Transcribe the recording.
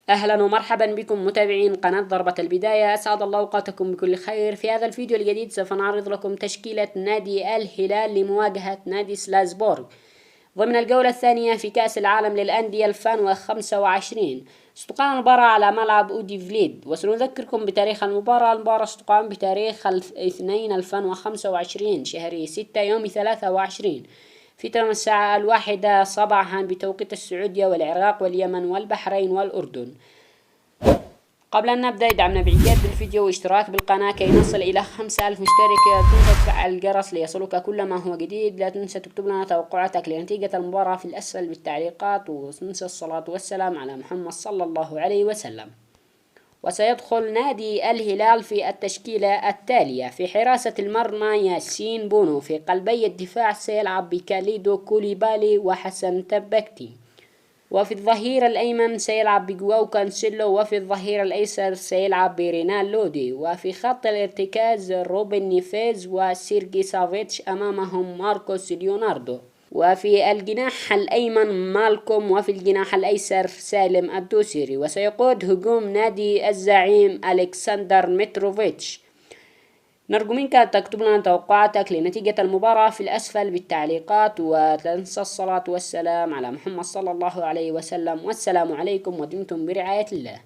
أهلا ومرحبا بكم متابعين قناة ضربة البداية، أسعد الله أوقاتكم بكل خير. في هذا الفيديو الجديد سوف نعرض لكم تشكيلة نادي الهلال لمواجهة نادي سلازبورغ ضمن الجولة الثانية في كأس العالم للأندية 2025. ستقام المباراة على ملعب أودي فليد، وسنذكركم بتاريخ المباراة. المباراة ستقام بتاريخ 2/2025 شهر 6 يوم 23 في تمام الساعة 1 صباحا بتوقيت السعودية والعراق واليمن والبحرين والأردن. قبل أن نبدأ ادعمنا بإعجاب بالفيديو واشتراك بالقناة كي نصل إلى 5000 مشترك. لا تنسى تفعل الجرس ليصلك كل ما هو جديد. لا تنسى تكتب لنا توقعاتك لنتيجة المباراة في الأسفل بالتعليقات، وتنسى الصلاة والسلام على محمد صلى الله عليه وسلم. وسيدخل نادي الهلال في التشكيلة التالية: في حراسة المرمى ياسين بونو، في قلبي الدفاع سيلعب بكاليدو كوليبالي وحسن تبكتي، وفي الظهير الأيمن سيلعب بجواو كانسيلو، وفي الظهير الأيسر سيلعب برينال لودي، وفي خط الارتكاز روبن نيفيز وسيرجي سافيتش، أمامهم ماركوس ليوناردو، وفي الجناح الأيمن مالكوم، وفي الجناح الأيسر سالم الدوسري. وسيقود هجوم نادي الزعيم ألكسندر متروفيتش. نرجو منك أن تكتب لنا توقعاتك لنتيجة المباراة في الأسفل بالتعليقات، وتنسى الصلاة والسلام على محمد صلى الله عليه وسلم. والسلام عليكم ودمتم برعاية الله.